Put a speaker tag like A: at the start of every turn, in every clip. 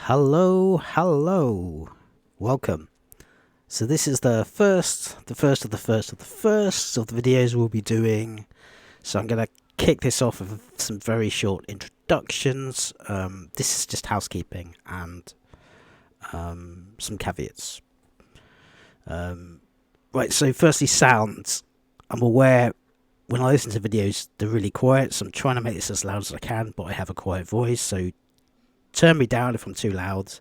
A: Hello, welcome. So this is the first of the videos we'll be doing. So I'm going to kick this off with some very short introductions. This is just housekeeping and some caveats. Right, so firstly, sounds. I'm aware when I listen to videos, they're really quiet, so I'm trying to make this as loud as I can, but I have a quiet voice, so turn me down if I'm too loud,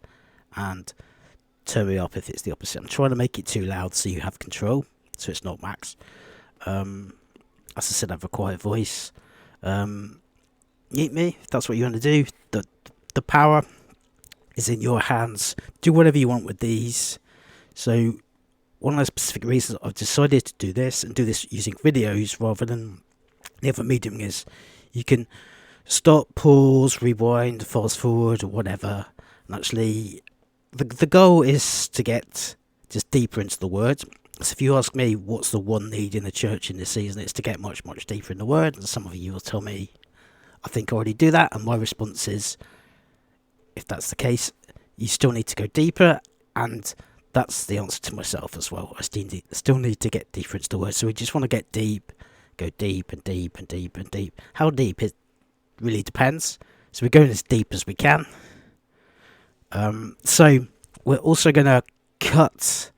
A: and turn me up if it's the opposite. I'm trying to make it too loud so you have control, so it's not max. As I said, I have a quiet voice. Eat me, if that's what you want to do. The power is in your hands. Do whatever you want with these. So one of the specific reasons I've decided to do this, and do this using videos rather than the other medium, is you can stop, pause, rewind, fast forward, or whatever. And actually, the goal is to get just deeper into the word. So if you ask me what's the one need in the church in this season, it's to get much deeper in the word. And some of you will tell me, I think I already do that. And my response is, if that's the case, you still need to go deeper. And that's the answer to myself as well. I still need to get deeper into the word. So we just want to get deep, go deep and deep and deep and deep. How deep? It really depends. So we're going as deep as we can. So we're also going to cut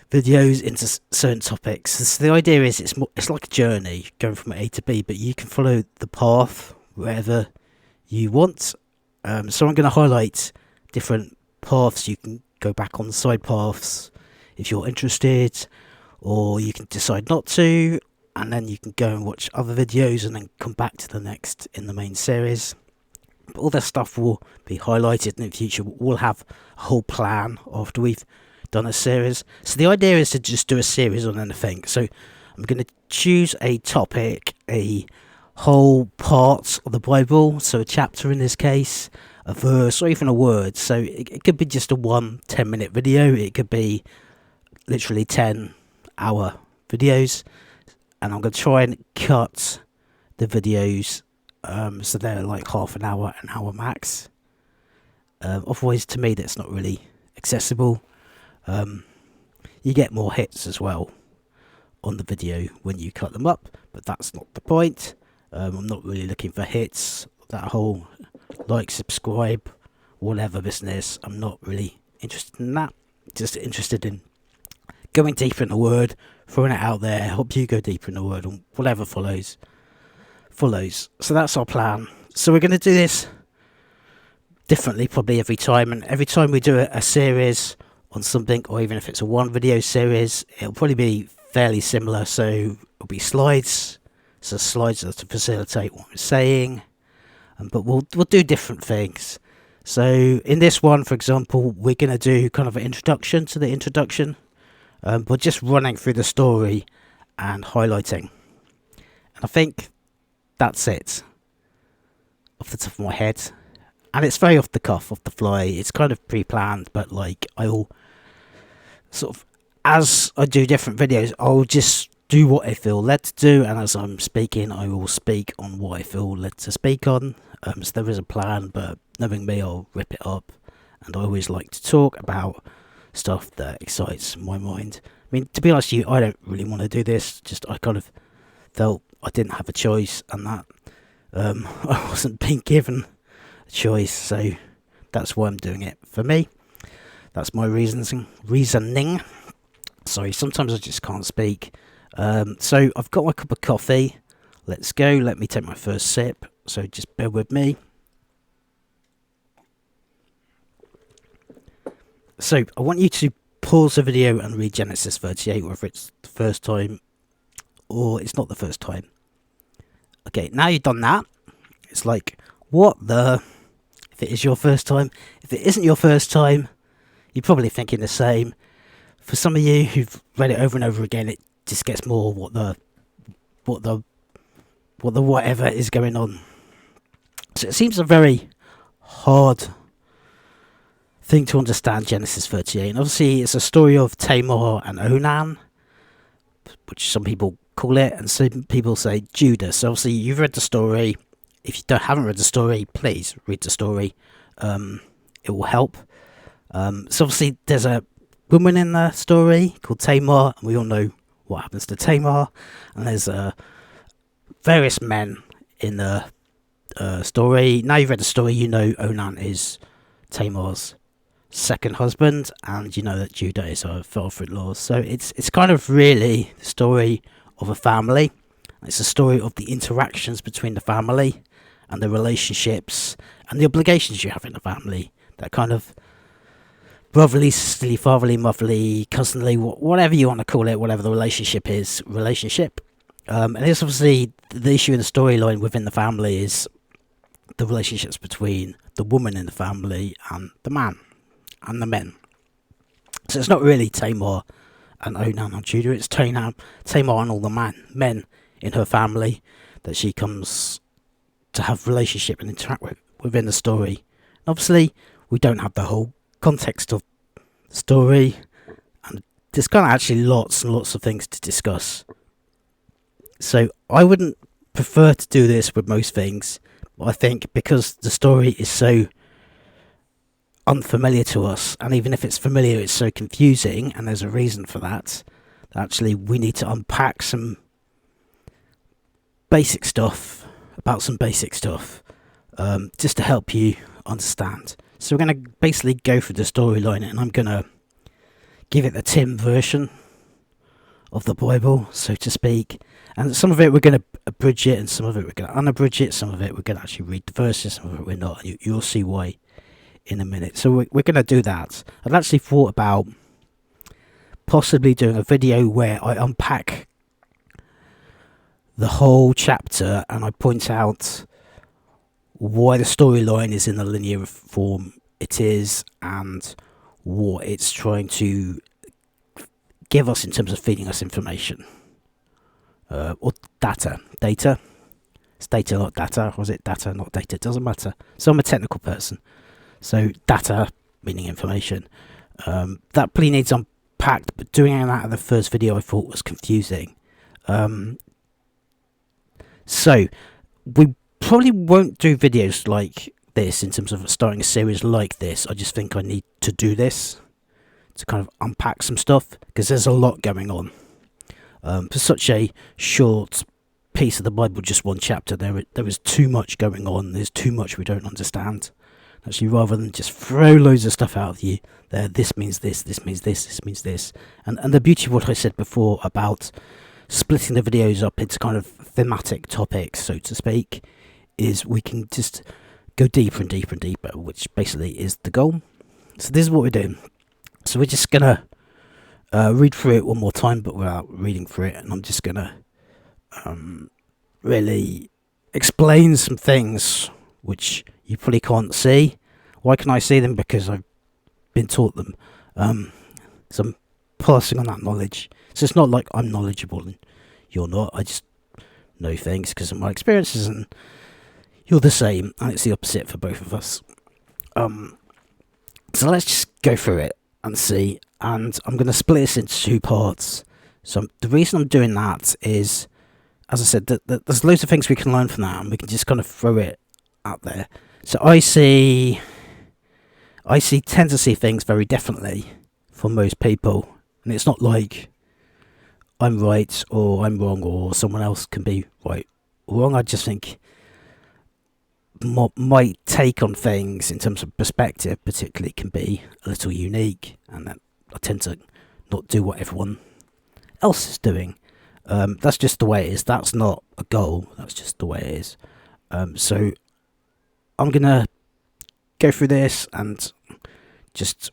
A: videos into certain topics. So the idea is it's like a journey going from A to B, but you can follow the path wherever you want. So I'm going to highlight different paths. You can go back on the side paths if you're interested, or you can decide not to, and then you can go and watch other videos and then come back to the next in the main series. But all this stuff will be highlighted in the future. We'll have a whole plan after we've done a series. So the idea is to just do a series on anything. So I'm going to choose a topic, a whole part of the Bible, so a chapter in this case, a verse, or even a word. So it could be just a 10-minute video. It could be literally 10-hour videos. And I'm going to try and cut the videos so they're like half an hour max. Otherwise, to me, that's not really accessible. You get more hits as well on the video when you cut them up, but that's not the point. I'm not really looking for hits, that whole like, subscribe, whatever business. I'm not really interested in that. Just interested in going deeper in the word, throwing it out there, help you go deeper in the word, and whatever follows. So that's our plan. So we're going to do this differently probably every time, and every time we do a series on something, or even if it's a one video series, it'll probably be fairly similar. So it'll be slides. So slides are to facilitate what I'm saying, but we'll do different things. So in this one, for example, we're going to do kind of an introduction to the introduction. But just running through the story and highlighting. And I think that's it off the top of my head. And it's very off the cuff, off the fly. It's kind of pre-planned, but like I'll sort of, as I do different videos, I'll just do what I feel led to do. And as I'm speaking, I will speak on what I feel led to speak on. So there is a plan, but knowing me, I'll rip it up. And I always like to talk about stuff that excites my mind. I mean, to be honest with you, I don't really want to do this. Just I kind of felt I didn't have a choice, and that I wasn't being given a choice. So that's why I'm doing it. For me, that's my reasoning. Sorry, sometimes I just can't speak. So I've got my cup of coffee. Let's go. Let me take my first sip. So just bear with me. So I want you to pause the video and read Genesis 38, whether it's the first time or it's not the first time. Okay, now you've done that, it's like, what the? If it is your first time. If it isn't your first time, you're probably thinking the same. For some of you who've read it over and over again, it just gets more what the whatever is going on. So it seems a very hard thing to understand, Genesis 38. And obviously it's a story of Tamar and Onan, which some people call it, and some people say Judah. So obviously you've read the story. If you haven't read the story, please read the story. it will help. So obviously there's a woman in the story called Tamar, and we all know what happens to Tamar. And there's various men in the story. Now you've read the story, you know Onan is Tamar's second husband, and you know that Judah is her father-in-law. So it's kind of really the story of a family. It's a story of the interactions between the family and the relationships and the obligations you have in the family. That kind of brotherly, sisterly, fatherly, motherly, cousinly, whatever you want to call it, whatever the relationship is, and it's obviously the issue in the storyline within the family is the relationships between the woman in the family and the man and the men. So it's not really Tamar and Onan and Judah, it's Tamar and all the men in her family that she comes to have relationship and interact with within the story. And obviously, we don't have the whole context of the story, and there's kind of actually lots and lots of things to discuss. So I wouldn't prefer to do this with most things, but I think because the story is so unfamiliar to us, and even if it's familiar, it's so confusing, and there's a reason for that. Actually, we need to unpack some basic stuff about some basic stuff, just to help you understand. So we're going to basically go through the storyline, and I'm going to give it the Tim version of the Bible, so to speak. And some of it we're going to abridge it, and some of it we're going to unabridge it, some of it we're going to actually read the verses, some of it we're not. You'll see why in a minute. So we're going to do that. I've actually thought about possibly doing a video where I unpack the whole chapter and I point out why the storyline is in the linear form it is and what it's trying to give us in terms of feeding us information, or data. It's data, not data. Or is it data, not data? It doesn't matter. So I'm a technical person. So data, meaning information. That probably needs unpacked, but doing that in the first video I thought was confusing. So we probably won't do videos like this in terms of starting a series like this. I just think I need to do this to kind of unpack some stuff, because there's a lot going on. For such a short piece of the Bible, just one chapter, there is too much going on. There's too much we don't understand. Actually, rather than just throw loads of stuff out of you, this means this, this means this, this means this. And the beauty of what I said before about splitting the videos up into kind of thematic topics, so to speak, is we can just go deeper and deeper and deeper, which basically is the goal. So this is what we're doing. So we're just going to read through it one more time, but without reading through it. And I'm just going to really explain some things which you probably can't see. Why can I see them? Because I've been taught them. So I'm passing on that knowledge. So it's not like I'm knowledgeable and you're not. I just know things because of my experiences, and you're the same. And it's the opposite for both of us. So let's just go through it and see. And I'm going to split this into two parts. So the reason I'm doing that is, as I said, there's loads of things we can learn from that, and we can just kind of throw it out there. So I tend to see things very differently from most people, and it's not like I'm right or I'm wrong or someone else can be right or wrong. I just think my take on things in terms of perspective particularly can be a little unique, and that I tend to not do what everyone else is doing. That's just the way it is. That's not a goal. That's just the way it is. So I'm going to go through this and just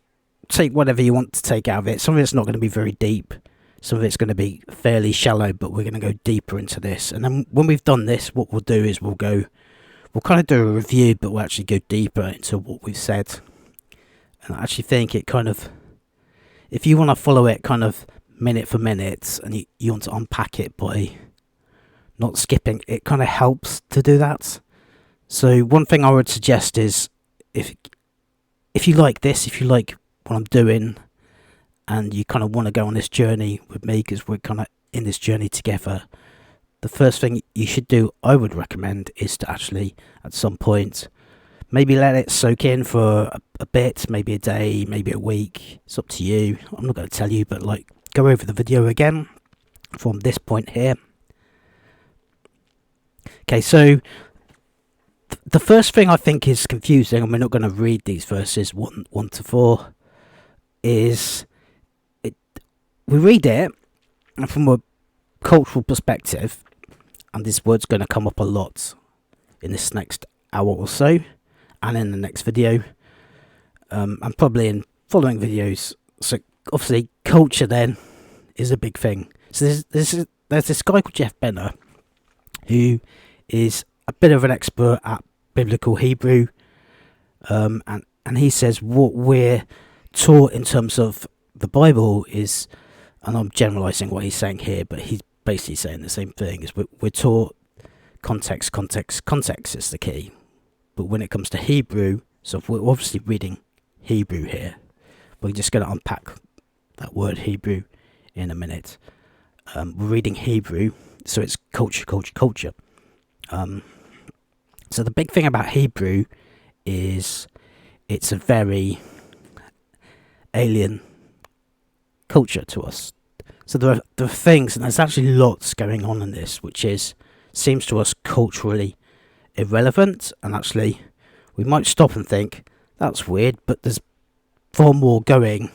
A: take whatever you want to take out of it. Some of it's not going to be very deep. Some of it's going to be fairly shallow, but we're going to go deeper into this. And then when we've done this, what we'll do is we'll kind of do a review, but we'll actually go deeper into what we've said. And I actually think it kind of, if you want to follow it kind of minute for minute, and you want to unpack it by not skipping, it kind of helps to do that. So one thing I would suggest is, if you like this, if you like what I'm doing, and you kind of want to go on this journey with me, because we're kind of in this journey together, the first thing you should do, I would recommend, is to actually at some point Maybe let it soak in for a bit, maybe a day, maybe a week. It's up to you. I'm not going to tell you, but like, go over the video again from this point here. Okay, so the first thing I think is confusing, and we're not going to read these verses 1 to 4, is we read it from a cultural perspective, and this word's going to come up a lot in this next hour or so, and in the next video, and probably in following videos. So obviously culture then is a big thing. So there's this guy called Jeff Benner, who is a bit of an expert at biblical Hebrew, and he says what we're taught in terms of the Bible is, and I'm generalizing what he's saying here, but he's basically saying the same thing, is we're taught context is the key. But when it comes to Hebrew, so we're obviously reading Hebrew here, we're just going to unpack that word Hebrew in a minute. We're reading Hebrew, so it's culture. So the big thing about Hebrew is it's a very alien culture to us. So there are things, and there's actually lots going on in this, which seems to us culturally irrelevant, and actually we might stop and think that's weird, but there's far more going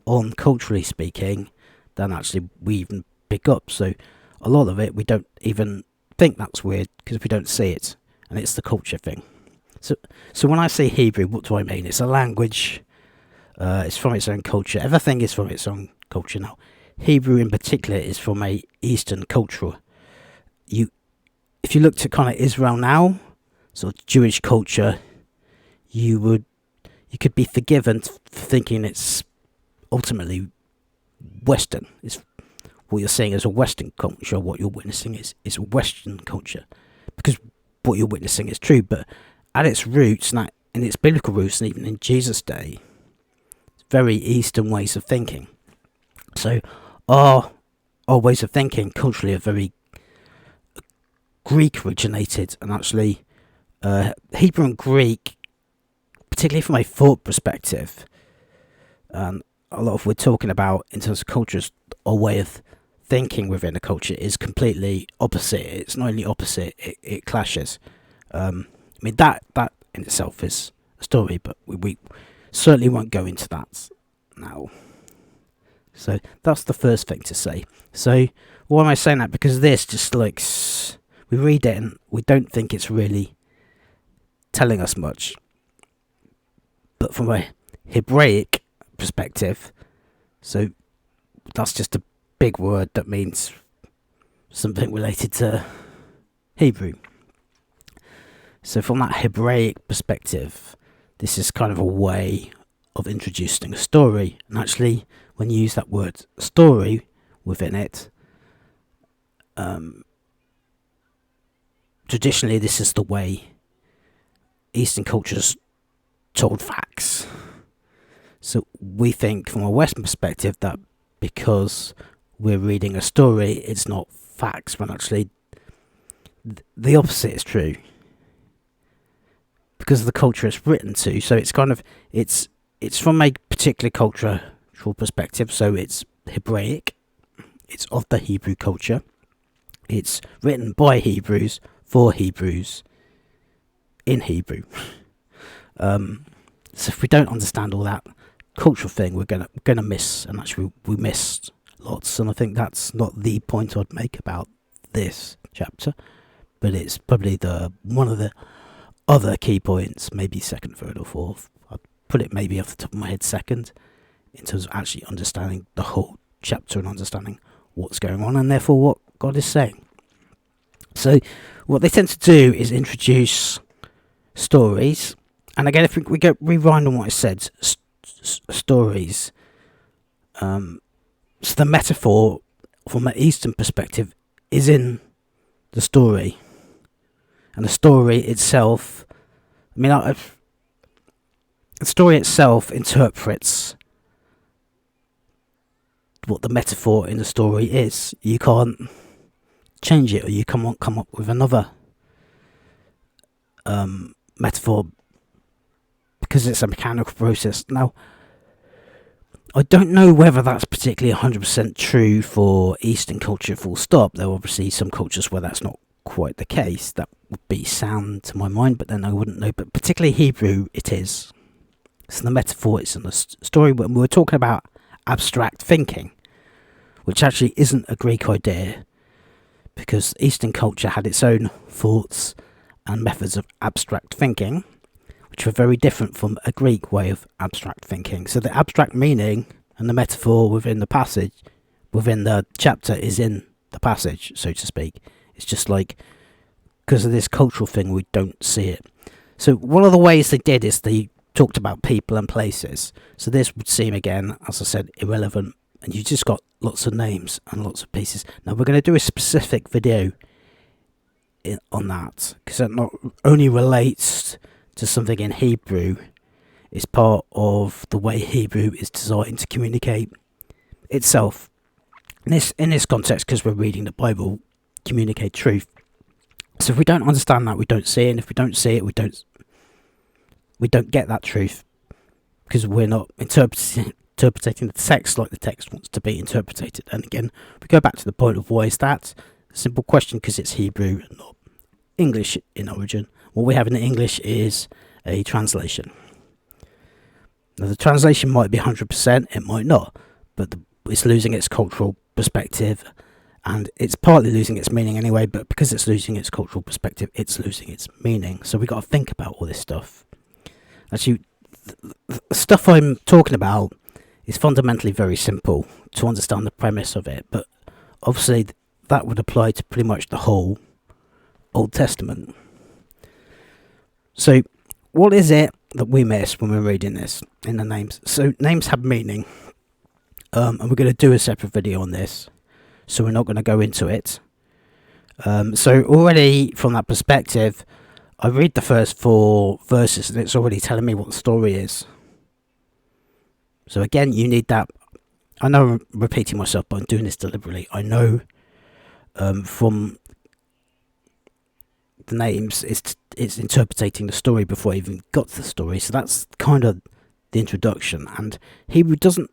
A: on culturally speaking than actually we even pick up. So a lot of it we don't even think that's weird because we don't see it, and it's the culture thing. So when I say Hebrew, what do I mean? It's a language, it's from its own culture. Everything is from its own culture. Now Hebrew in particular is from a Eastern culture. If you looked at kind of Israel now, sort of Jewish culture, you could be forgiven for thinking it's ultimately Western. It's what you're seeing as a Western culture. What you're witnessing is a Western culture, because what you're witnessing is true. But at its roots, and in its biblical roots, and even in Jesus' day, it's very Eastern ways of thinking. So our ways of thinking culturally are very Greek originated, and actually Hebrew and Greek, particularly from a thought perspective, a lot of we're talking about in terms of cultures, our way of thinking within a culture is completely opposite. It's not only opposite, it clashes. I mean that in itself is a story, but we certainly won't go into that now. So that's the first thing to say. So why am I saying that? Because this just like, we read it and we don't think it's really telling us much. But from a Hebraic perspective, so that's just a big word that means something related to Hebrew. So from that Hebraic perspective, this is kind of a way of introducing a story. And actually, when you use that word story within it, traditionally this is the way Eastern cultures told facts. So we think from a Western perspective that because we're reading a story, it's not facts, when actually the opposite is true, because of the culture it's written to. So it's kind of it's from a particular cultural perspective. So it's Hebraic, it's of the Hebrew culture, it's written by Hebrews for Hebrews in Hebrew. So if we don't understand all that cultural thing, we're gonna miss, and actually we missed lots. And I think that's not the point I'd make about this chapter, but it's probably one of the other key points, maybe second, third, or fourth. I'd put it maybe off the top of my head second, in terms of actually understanding the whole chapter and understanding what's going on, and therefore what God is saying. So what they tend to do is introduce stories. And again, if we go rewind on what I said, stories. So the metaphor from an Eastern perspective is in the story, and the story itself. I mean, the story itself interprets what the metaphor in the story is. You can't change it, or you come up with another metaphor because it's a mechanical process. Now, I don't know whether that's particularly 100% true for Eastern culture, full stop. There are obviously some cultures where that's not quite the case. That would be sound to my mind, but then I wouldn't know. But particularly Hebrew, it is. So the metaphor is in the story when we were talking about abstract thinking, which actually isn't a Greek idea, because Eastern culture had its own thoughts and methods of abstract thinking, which were very different from a Greek way of abstract thinking. So the abstract meaning and the metaphor within the passage, within the chapter, is in the passage, so to speak. It's just like, because of this cultural thing, we don't see it. So one of the ways they did is they talked about people and places. So this would seem, again, as I said, irrelevant, and you just got lots of names and lots of pieces. Now we're going to do a specific video on that, because that not only relates to something in Hebrew, it's part of the way Hebrew is designed to communicate itself. In this context, because we're reading the Bible, communicate truth. So if we don't understand that, we don't see it, and if we don't see it, we don't get that truth, because we're not interpreting the text like the text wants to be interpreted. And again, we go back to the point of why is that? A simple question, because it's Hebrew and not English in origin. What we have in English is a translation. Now the translation might be 100%, it might not, but it's losing its cultural perspective, and it's partly losing its meaning anyway, but because it's losing its cultural perspective, it's losing its meaning. So we've got to think about all this stuff. Actually, the stuff I'm talking about is fundamentally very simple to understand the premise of it, but obviously that would apply to pretty much the whole Old Testament. So what is it that we miss when we're reading this in the names? So names have meaning, and we're going to do a separate video on this, so we're not going to go into it. So already from that perspective, I read the first 4 verses and it's already telling me what the story is. So again, you need that. I know I'm repeating myself, but I'm doing this deliberately. I know from the names, it's interpreting the story before I even got to the story. So that's kind of the introduction. And Hebrew doesn't,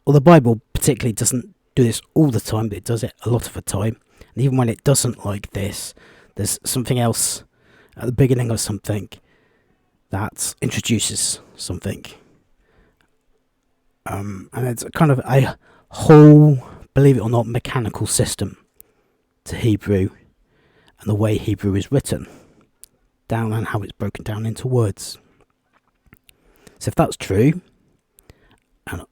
A: or the Bible particularly doesn't do this all the time, but it does it a lot of the time. And even when it doesn't like this, there's something else at the beginning of something that introduces something. And it's kind of a whole, believe it or not, mechanical system to Hebrew and the way Hebrew is written down and how it's broken down into words. So if that's true, and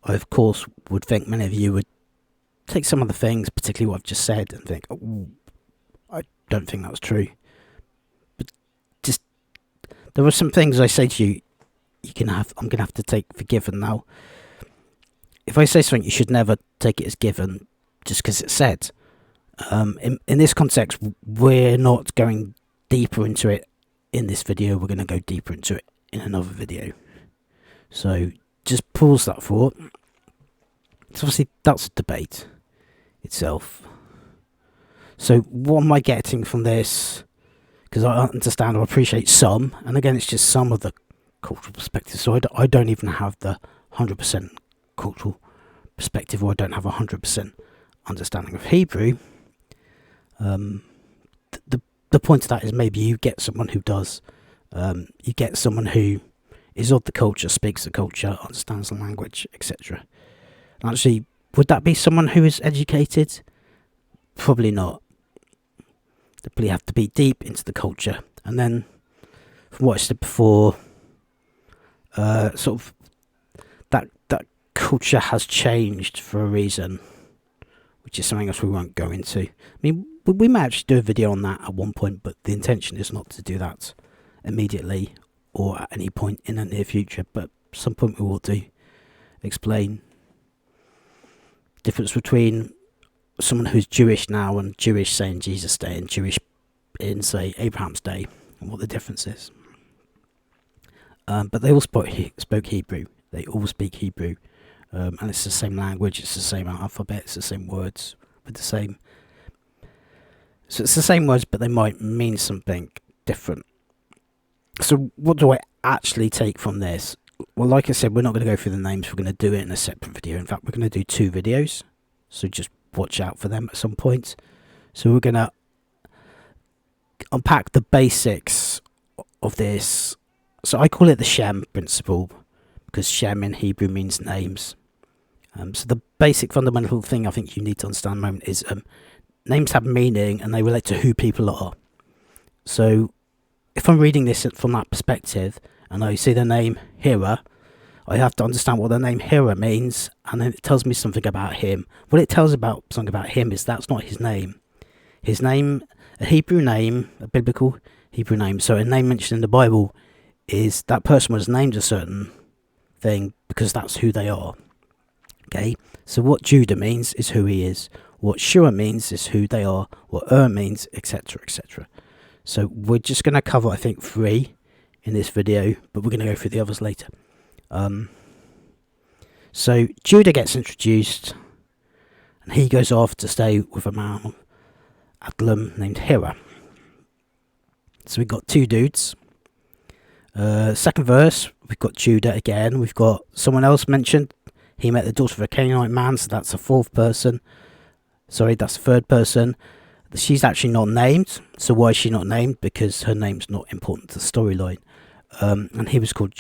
A: I of course would think many of you would take some of the things, particularly what I've just said, and think, oh, I don't think that's true. But just, there are some things I say to you, I'm going to have to take for given now. If I say something, you should never take it as given just because it's said. In this context, we're not going deeper into it in this video. We're going to go deeper into it in another video. So just pause that thought. So obviously that's a debate itself. So what am I getting from this? Because I understand or appreciate some, and again, it's just some of the cultural perspective. So I don't even have the 100% cultural perspective, or I don't have a 100% understanding of Hebrew. The point of that is maybe you get someone who does. You get someone who is of the culture, speaks the culture, understands the language, etc. Actually, would that be someone who is educated? Probably not. They probably have to be deep into the culture. And then, from what I said before, sort of that culture has changed for a reason, which is something else we won't go into. I mean, we might actually do a video on that at one point, but the intention is not to do that immediately or at any point in the near future, but at some point we will do explain the difference between someone who's Jewish now and Jewish, say, in Jesus' day, and Jewish in, say, Abraham's day, and what the difference is. But they all spoke Hebrew. They all speak Hebrew. And it's the same language, it's the same alphabet, it's the same words, with the same... So it's the same words, but they might mean something different. So what do I actually take from this? Well, like I said, we're not going to go through the names. We're going to do it in a separate video. In fact, we're going to do 2 videos. So just watch out for them at some point. So we're going to unpack the basics of this. So I call it the Shem principle, because Shem in Hebrew means names. So the basic fundamental thing I think you need to understand at the moment is names have meaning and they relate to who people are. So if I'm reading this from that perspective and I see the name Hira, I have to understand what the name Hira means, and then it tells me something about him. What it tells about something about him is that's not his name. His name, a Hebrew name, a biblical Hebrew name, so a name mentioned in the Bible, is that person was named a certain thing because that's who they are. Okay, so what Judah means is who he is. What Shua means is who they are. What means, etc., etc. So we're just going to cover, I think, 3 in this video, but we're going to go through the others later. So Judah gets introduced, and he goes off to stay with a man, Adullam, named Hira. So we've got 2 dudes. Second verse, we've got Judah again. We've got someone else mentioned. He met the daughter of a Canaanite man, so that's a 4th person. Sorry, that's a 3rd person. She's actually not named. So why is she not named? Because her name's not important to the storyline. And he was called,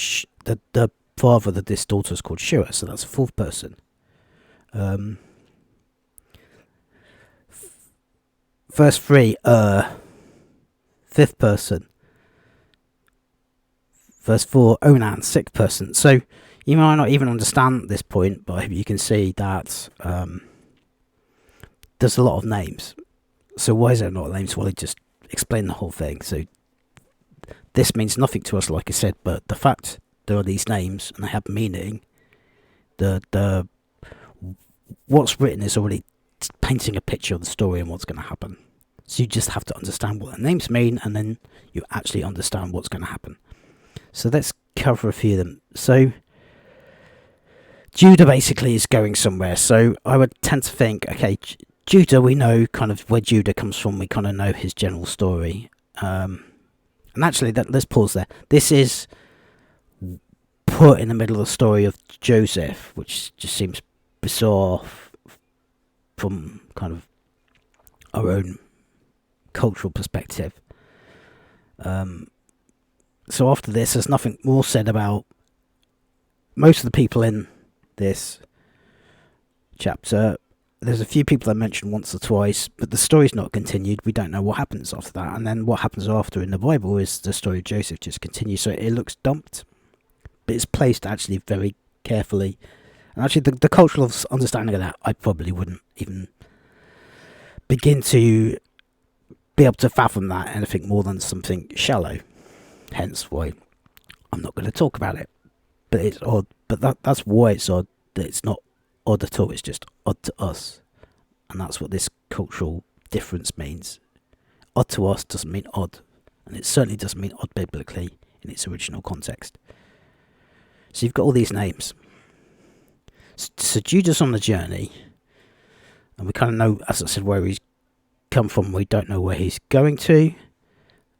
A: the father of this daughter is called Shua, so that's a 4th person. Verse 3, 5th person. Verse 4, Onan, 6th person. So you might not even understand this point, but I hope you can see that there's a lot of names. So why is there not names? Well, I just explain the whole thing. So this means nothing to us, like I said, but the fact there are these names and they have meaning, the what's written is already painting a picture of the story and what's going to happen. So you just have to understand what the names mean, and then you actually understand what's going to happen. So let's cover a few of them. So Judah basically is going somewhere. So I would tend to think, okay, Judah, we know kind of where Judah comes from. We kind of know his general story. And actually, let's pause there. This is put in the middle of the story of Joseph, which just seems bizarre from kind of our own cultural perspective. So after this, there's nothing more said about most of the people in this chapter. There's a few people I mentioned once or twice, but the story's not continued. We don't know what happens after that. And then what happens after in the Bible is the story of Joseph just continues. So it looks dumped, but it's placed actually very carefully. And actually the cultural understanding of that, I probably wouldn't even begin to be able to fathom that anything more than something shallow. Hence why I'm not going to talk about it. But it's odd. But that's why it's odd. That it's not odd at all. It's just odd to us. And that's what this cultural difference means. Odd to us doesn't mean odd. And it certainly doesn't mean odd biblically in its original context. So you've got all these names. So Judah's on the journey. And we kind of know, as I said, where he's come from. We don't know where he's going to.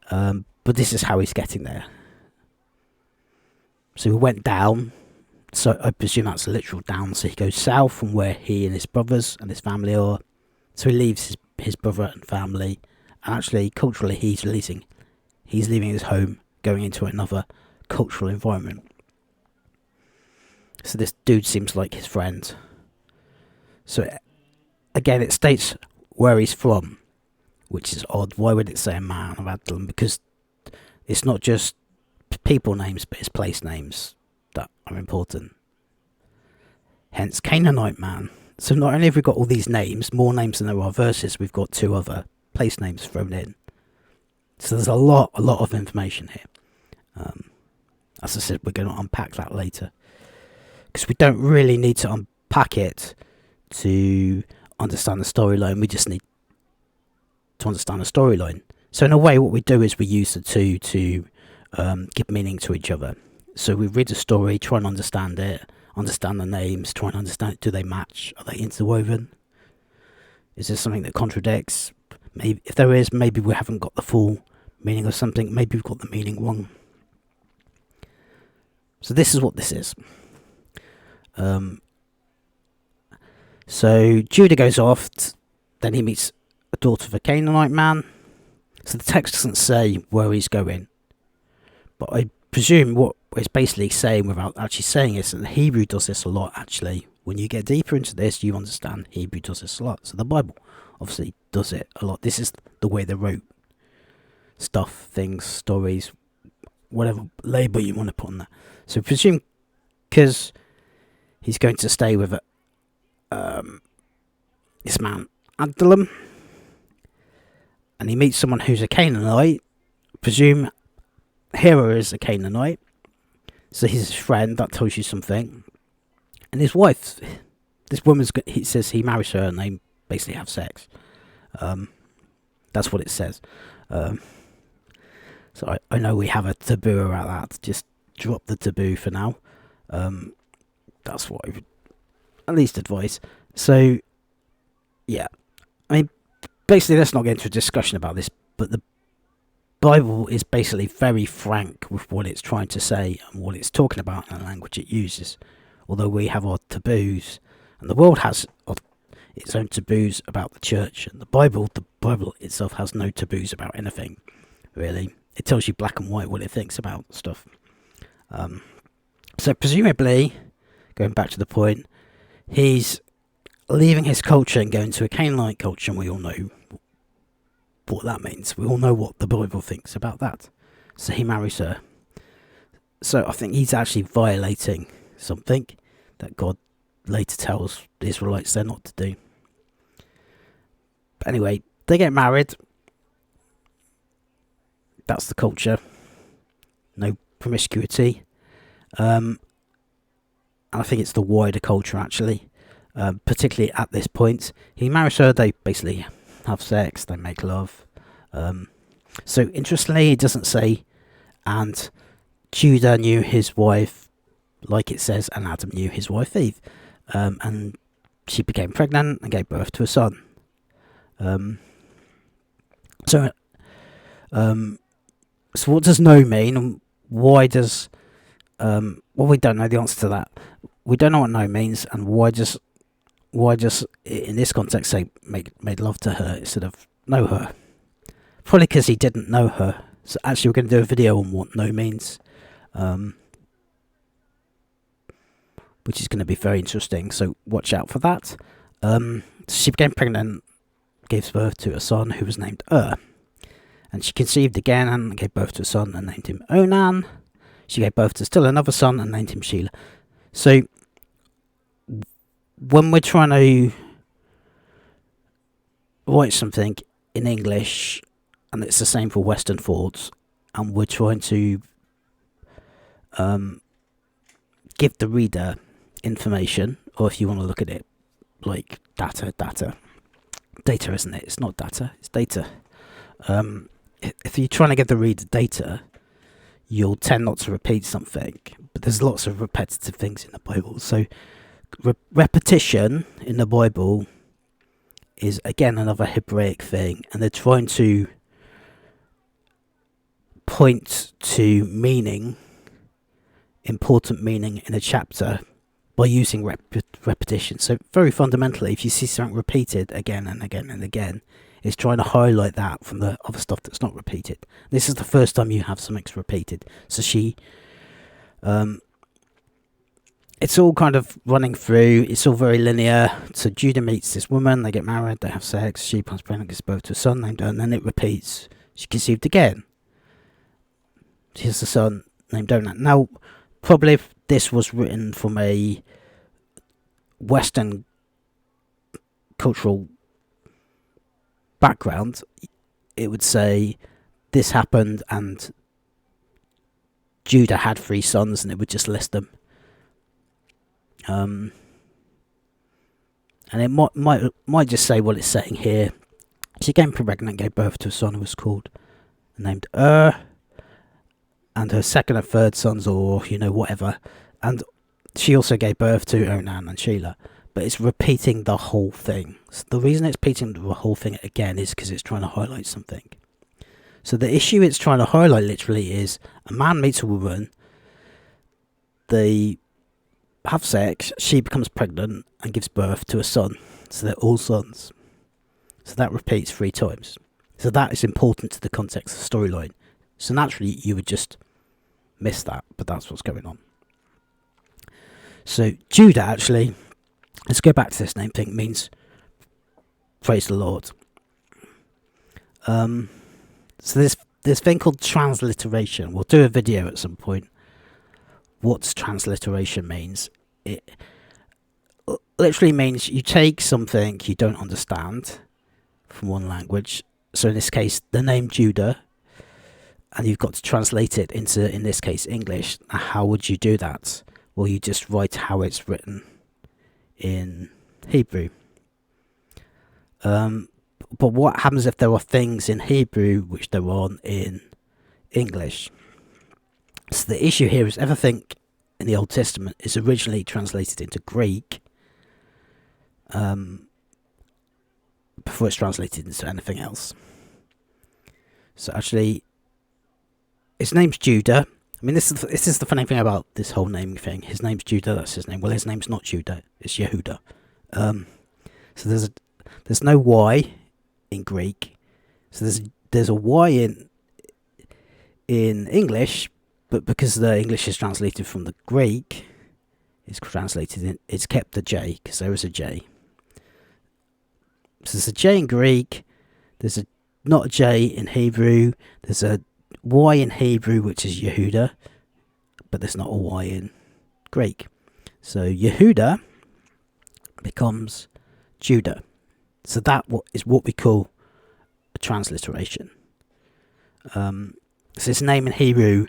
A: But this is how he's getting there. So he went down. So I presume that's a literal down. So he goes south from where he and his brothers and his family are. So he leaves his brother and family. And actually, culturally, he's leaving his home, going into another cultural environment. So this dude seems like his friend. So again, it states where he's from, which is odd. Why would it say a man of Adullam? Because it's not just people names, but it's place names that are important. Hence, Canaanite man. So not only have we got all these names, more names than there are verses, we've got 2 other place names thrown in. So there's a lot of information here. As I said, we're going to unpack that later. Because we don't really need to unpack it to understand the storyline. We just need to understand the storyline. So in a way, what we do is we use the 2 to give meaning to each other. So we read the story, try and understand it, understand the names, try and understand, do they match? Are they interwoven? Is there something that contradicts? Maybe if there is, maybe we haven't got the full meaning of something. Maybe we've got the meaning wrong. So this is what this is. So Judah goes off, then he meets a daughter of a Canaanite man. So the text doesn't say where he's going, but I presume what it's basically saying without actually saying it, and Hebrew does this a lot actually. When you get deeper into this, you understand Hebrew does this a lot. So the Bible obviously does it a lot. This is the way they wrote stuff, things, stories, whatever label you want to put on that. So presume because he's going to stay with this man Adullam, and he meets someone who's a Canaanite. Presume Hera is a Canaanite, so he's his friend. That tells you something. And his wife, this woman's, he says he marries her and they basically have sex. That's what it says. So I know we have a taboo around that. Just drop the taboo for now. That's what I would at least advise. So, yeah. I mean, basically, let's not get into a discussion about this, but the Bible is basically very frank with what it's trying to say and what it's talking about and the language it uses. Although we have our taboos, and the world has its own taboos about the church, and the Bible itself has no taboos about anything, really. It tells you black and white what it thinks about stuff. So presumably, going back to the point, he's leaving his culture and going to a Canaanite culture, and we all know what that means. We all know what the Bible thinks about that. So he marries her. So I think he's actually violating something that God later tells the Israelites they're not to do. But anyway, they get married. That's the culture. No promiscuity. And I think it's the wider culture actually. Particularly at this point. He marries her, they basically have sex, they make love. So interestingly, it doesn't say, and Judah knew his wife, like it says, and Adam knew his wife Eve. And she became pregnant and gave birth to a son. So what does no mean, and why does... well, we don't know the answer to that. We don't know what no means, and why just in this context say made love to her instead of know her? Probably because he didn't know her. So actually, we're going to do a video on what no means, which is going to be very interesting. So watch out for that. She became pregnant, gave birth to a son who was named and she conceived again and gave birth to a son and named him Onan. She gave birth to still another son and named him Shelah. So when we're trying to write something in English, and it's the same for Western thoughts, and we're trying to give the reader information, or if you want to look at it like data, isn't it? It's not data, it's data. If you're trying to give the reader data, you'll tend not to repeat something, but there's lots of repetitive things in the Bible. So repetition in the Bible is again another Hebraic thing, and they're trying to point to meaning, important meaning in a chapter by using repetition. So very fundamentally, if you see something repeated again and again and again, it's trying to highlight that from the other stuff that's not repeated. This is the first time you have something's repeated. So she it's all kind of running through. It's all very linear. So Judah meets this woman, they get married, they have sex, she becomes pregnant, gives birth to a son named Onan, and then it repeats. She conceived again. She has a son named Onan. Now, probably if this was written from a Western cultural background, it would say this happened and Judah had 3 sons, and it would just list them. And it might just say what it's saying here. She became pregnant, gave birth to a son who was called named and her second and third sons, or whatever. And she also gave birth to Onan and Shelah. But it's repeating the whole thing. So the reason it's repeating the whole thing again is because it's trying to highlight something. So the issue it's trying to highlight literally is a man meets a woman. they have sex, she becomes pregnant and gives birth to a son. So they're all sons. So that repeats 3 times. So that is important to the context of the storyline. So naturally you would just miss that, but that's what's going on. So Judah, actually, let's go back to this name thing, means praise the Lord. So this thing called transliteration. We'll do a video at some point. What transliteration means? It literally means you take something you don't understand from one language. So in this case, the name Judah, and you've got to translate it into, in this case, English. How would you do that? Well, you just write how it's written in Hebrew. But what happens if there are things in Hebrew which there aren't in English? So the issue here is everything in the Old Testament is originally translated into Greek before it's translated into anything else. So actually, his name's Judah. I mean, this is the funny thing about this whole naming thing. His name's Judah, that's his name. Well, his name's not Judah, it's Yehuda. So there's no Y in Greek. So there's a Y in English, but because the English is translated from the Greek, it's kept the J, because there is a J. So there's a J in Greek, there's not a J in Hebrew, there's a Y in Hebrew, which is Yehuda, but there's not a Y in Greek. So Yehuda becomes Judah. So that is what we call a transliteration. So his name in Hebrew,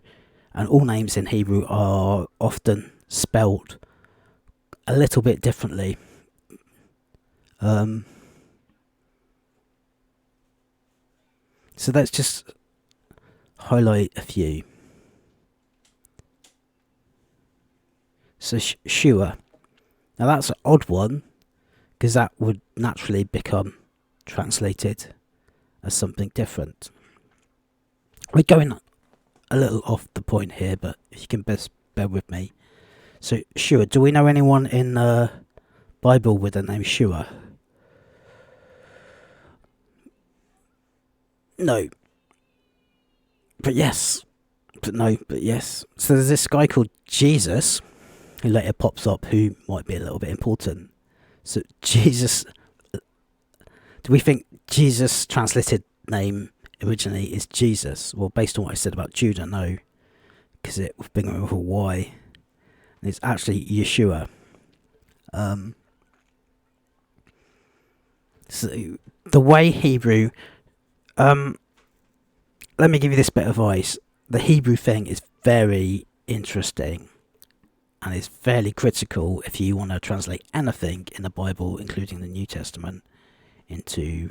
A: and all names in Hebrew are often spelled a little bit differently. So let's just highlight a few. So Shua. Now that's an odd one, because that would naturally become translated as something different. We're going a little off the point here, but if you can best bear with me. So Shua, do we know anyone in the Bible with the name Shua? No. But yes. But no, but yes. So there's this guy called Jesus, who later pops up, who might be a little bit important. So Jesus, do we think Jesus' translated name originally is Jesus? Well, based on what I said about Judah, no, because it was beginning with a Y, and it's actually Yeshua. So the way Hebrew, let me give you this bit of advice. The Hebrew thing is very interesting, and it's fairly critical if you want to translate anything in the Bible, including the New Testament, into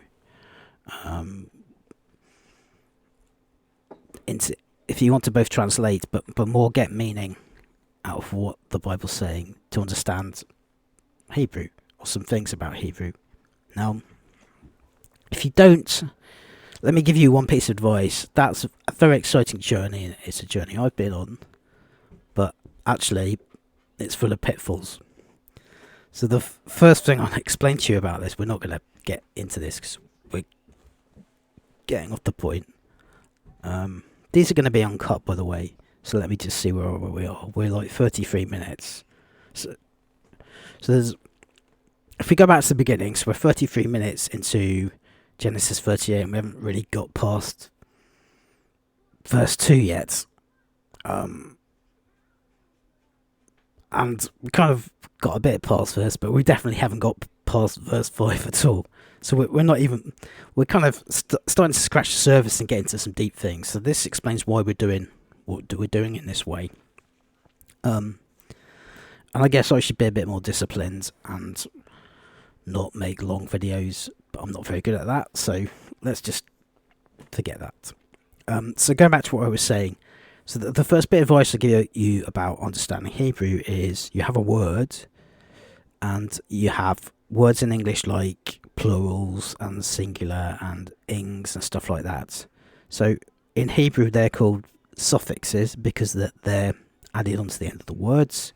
A: if you want to both translate but more get meaning out of what the Bible's saying to understand Hebrew or some things about Hebrew. Now, if you don't, let me give you one piece of advice. That's a very exciting journey, and it's a journey I've been on, but actually it's full of pitfalls. So the first thing I'll explain to you about this, we're not going to get into this because we're getting off the point. These are going to be uncut, by the way, so let me just see where we are. We're like 33 minutes. So there's, if we go back to the beginning, so we're 33 minutes into Genesis 38, and we haven't really got past verse 2 yet. And we kind of got a bit past verse, but we definitely haven't got past verse 5 at all. So we're not even, we're kind of starting to scratch the surface and get into some deep things. So this explains why we're doing what we're doing in this way. And I guess I should be a bit more disciplined and not make long videos, but I'm not very good at that, so let's just forget that. So going back to what I was saying, so the first bit of advice I give you about understanding Hebrew is you have a word, and you have words in English like plurals and singular and ings and stuff like that. So in Hebrew they're called suffixes because they're added onto the end of the words.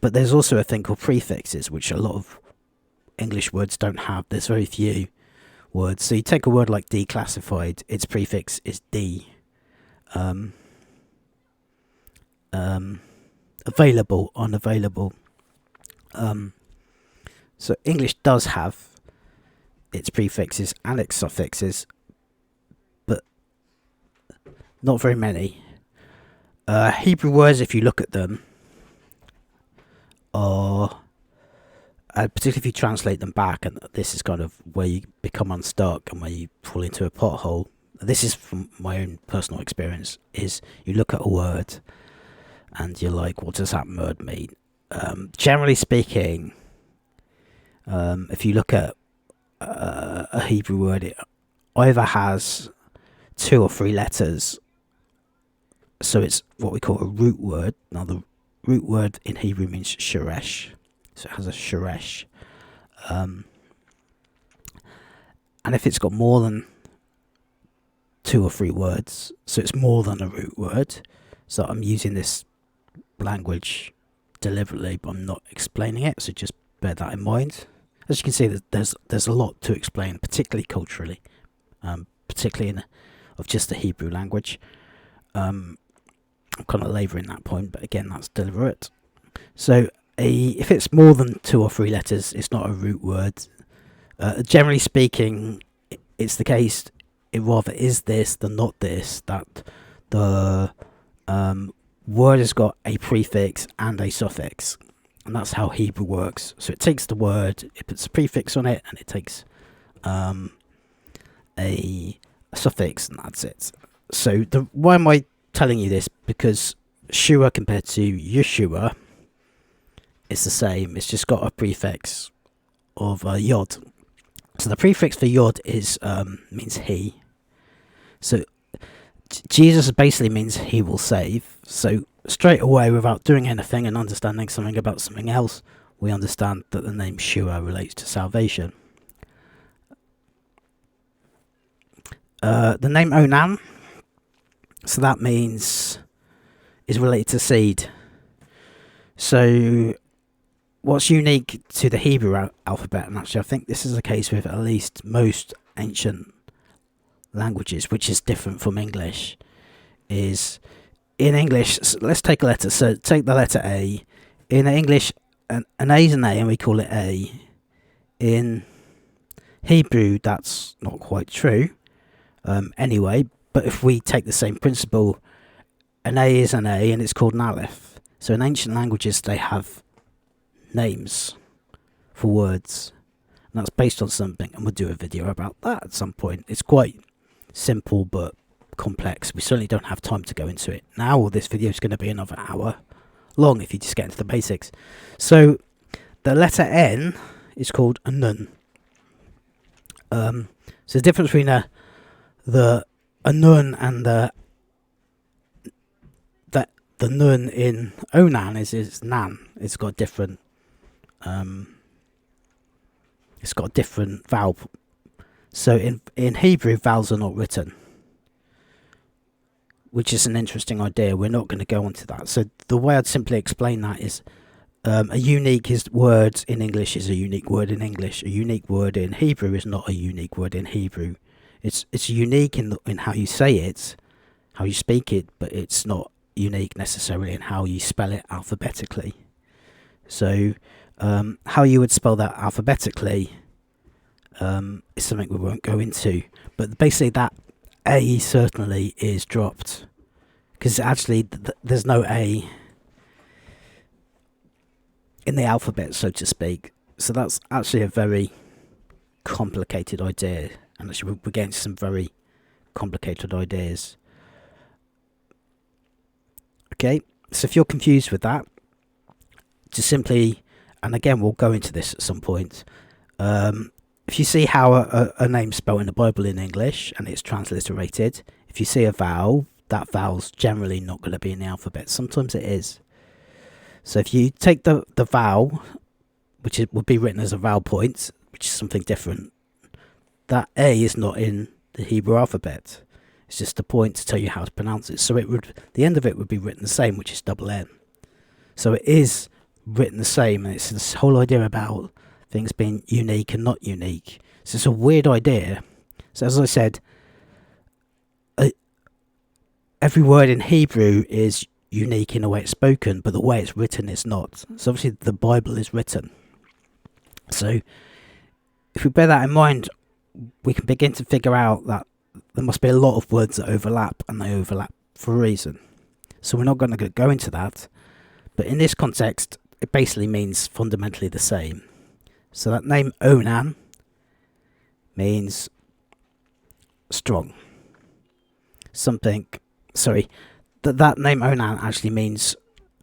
A: But there's also a thing called prefixes, which a lot of English words don't have. There's very few words. So you take a word like declassified, its prefix is D. Available, unavailable. So English does have its prefixes and its suffixes, but not very many. Hebrew words, if you look at them, are, particularly if you translate them back, and this is kind of where you become unstuck and where you fall into a pothole. This is from my own personal experience, is you look at a word and you're like, what does that word mean? Generally speaking, if you look at a Hebrew word, it either has 2 or 3 letters, so it's what we call a root word. Now the root word in Hebrew means sheresh, so it has a sheresh, and if it's got more than 2 or 3 words, so it's more than a root word. So I'm using this language deliberately, but I'm not explaining it, so just bear that in mind. As you can see, there's a lot to explain, particularly culturally, particularly of just the Hebrew language. I'm kind of labouring that point, but again, that's deliberate. So if it's more than 2 or 3 letters, it's not a root word. Generally speaking, it's the case, it rather is this than not this, that the word has got a prefix and a suffix, and that's how Hebrew works. So it takes the word, it puts a prefix on it, and it takes a suffix, and that's it. So why am I telling you this? Because Shua compared to Yeshua is the same. It's just got a prefix of Yod. So the prefix for Yod is means he. So Jesus basically means he will save. So straight away, without doing anything and understanding something about something else, we understand that the name Shua relates to salvation. The name Onan, so that means is related to seed. So what's unique to the Hebrew alphabet, and actually I think this is the case with at least most ancient languages, which is different from English, is in English, so let's take a letter. So take the letter A. In English, an A is an A and we call it A. In Hebrew, that's not quite true. Anyway, but if we take the same principle, an A is an A and it's called an Aleph. So in ancient languages, they have names for words, and that's based on something, and we'll do a video about that at some point. It's quite simple but complex. We certainly don't have time to go into it now. This video is going to be another hour long if you just get into the basics. So the letter N is called a nun. So the difference between the nun and the nun in Onan is nan. It's got different vowel. So in Hebrew, vowels are not written, which is an interesting idea. We're not going to go into that. So the way I'd simply explain that is a unique word in English is a unique word in English. A unique word in Hebrew is not a unique word in Hebrew. It's unique in how you say it, how you speak it, but it's not unique necessarily in how you spell it alphabetically. So how you would spell that alphabetically is something we won't go into. But basically that A certainly is dropped, because actually there's no A in the alphabet, so to speak. So that's actually a very complicated idea, and actually we're getting some very complicated ideas. Okay, so if you're confused with that, just simply, and again we'll go into this at some point, if you see how a name's spelled in the Bible in English and it's transliterated, if you see a vowel, that vowel's generally not going to be in the alphabet. Sometimes it is. So if you take the vowel, which would be written as a vowel point, which is something different, that A is not in the Hebrew alphabet. It's just a point to tell you how to pronounce it. So the end of it would be written the same, which is double N. So it is written the same, and it's this whole idea about things being unique and not unique. So it's a weird idea. So as I said, every word in Hebrew is unique in the way it's spoken, but the way it's written is not. So obviously the Bible is written. So if we bear that in mind, we can begin to figure out that there must be a lot of words that overlap, and they overlap for a reason. So we're not going to go into that, but in this context, it basically means fundamentally the same. So that name Onan means strong. That name Onan actually means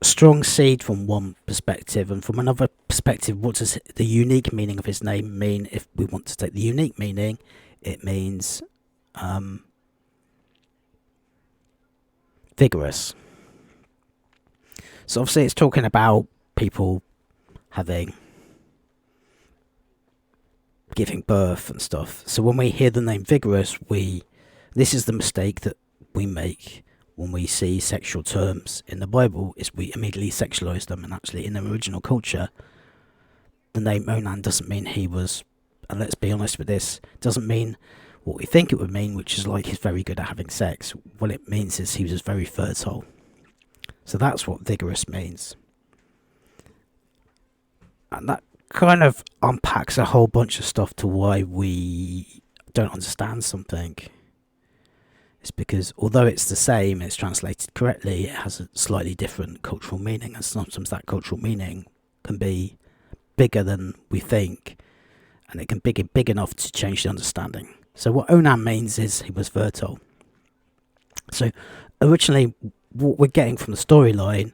A: strong seed from one perspective, and from another perspective, what does the unique meaning of his name mean? If we want to take the unique meaning, it means vigorous. So obviously it's talking about people giving birth and stuff. So when we hear the name vigorous, this is the mistake that we make when we see sexual terms in the Bible, is we immediately sexualize them, and actually in their original culture, the name Onan doesn't mean he was, and let's be honest with this, doesn't mean what we think it would mean, which is like he's very good at having sex. What it means is he was very fertile. So that's what vigorous means. And that kind of unpacks a whole bunch of stuff to why we don't understand something. It's because although it's the same, it's translated correctly, it has a slightly different cultural meaning, and sometimes that cultural meaning can be bigger than we think, and it can be big enough to change the understanding. So what Onan means is he was fertile. So originally, what we're getting from the storyline,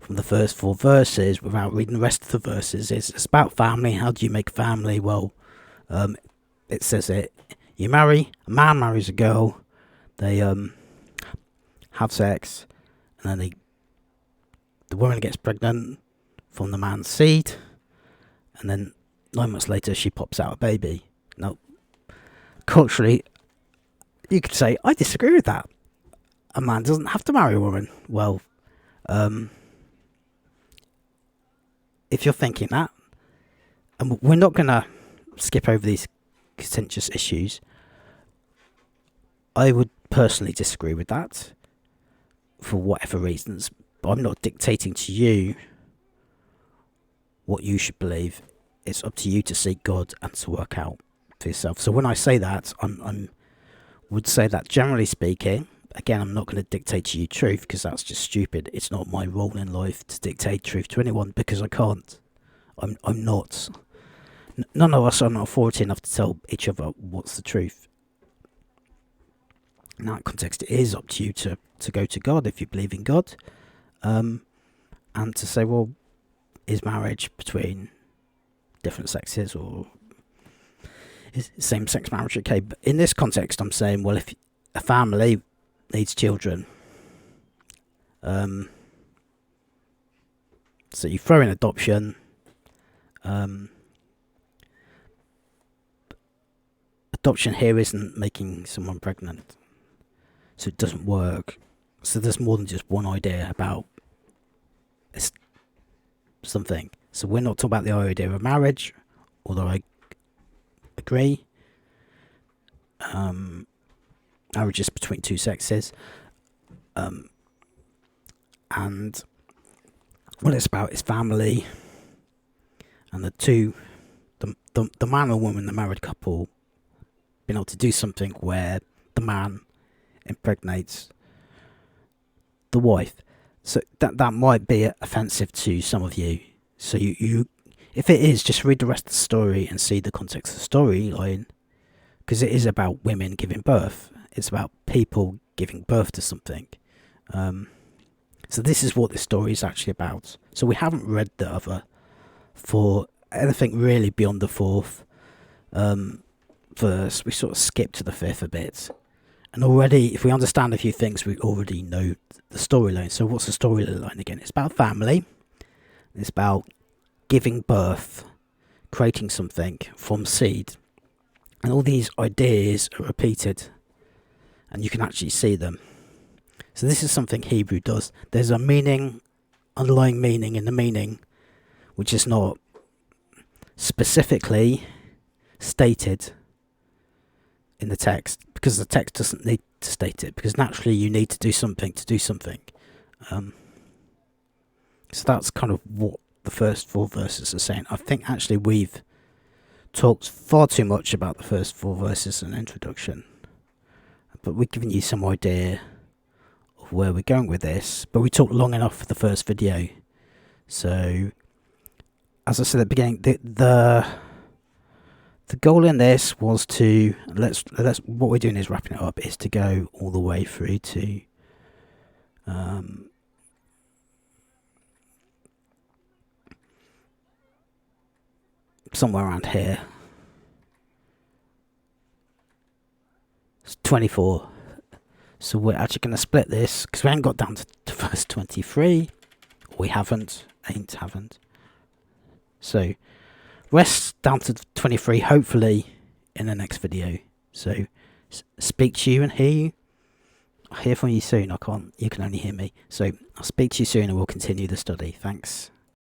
A: from the first 4 verses, without reading the rest of the verses, is it's about family. How do you make a family? Well, it says a man marries a girl, they have sex, and then the woman gets pregnant from the man's seed, and then 9 months later she pops out a baby. Now, culturally, you could say, I disagree with that. A man doesn't have to marry a woman. Well, if you're thinking that, and we're not going to skip over these contentious issues, I would personally disagree with that for whatever reasons, but I'm not dictating to you what you should believe. It's up to you to seek God and to work out for yourself. So when I say that, I would say that generally speaking, again, I'm not going to dictate to you truth, because that's just stupid. It's not my role in life to dictate truth to anyone, because I can't. I'm not. None of us are not authority enough to tell each other what's the truth. In that context, it is up to you to go to God if you believe in God, and to say, well, is marriage between different sexes or is same-sex marriage okay? But in this context, I'm saying, well, if a family needs children, so you throw in adoption, adoption here isn't making someone pregnant, so it doesn't work. So there's more than just one idea about something. So we're not talking about the idea of marriage, although I agree. Marriage is between 2 sexes, and what it's about is family, and the man or woman, the married couple, being able to do something where the man impregnates the wife. So that might be offensive to some of you. So you if it is, just read the rest of the story and see the context of the storyline, because it is about women giving birth. It's about people giving birth to something. So this is what this story is actually about. So we haven't read the other for anything really beyond the 4th verse. We sort of skipped to the 5th a bit. And already, if we understand a few things, we already know the storyline. So what's the storyline again? It's about family. It's about giving birth, creating something from seed. And all these ideas are repeated. and you can actually see them. So this is something Hebrew does. There's a meaning, underlying meaning in the meaning, which is not specifically stated in the text, because the text doesn't need to state it, because naturally you need to do something to do something. So that's kind of what the first 4 verses are saying. I think actually we've talked far too much about the first 4 verses in introduction, but we've given you some idea of where we're going with this. But we talked long enough for the first video. So as I said at the beginning, the goal in this was to let's what we're doing is wrapping it up, is to go all the way through to somewhere around here. It's 24. So we're actually going to split this, because we haven't got down to verse 23. We haven't. So rest down to 23, hopefully in the next video. So speak to you and hear you. I'll hear from you soon. You can only hear me. So I'll speak to you soon and we'll continue the study. Thanks.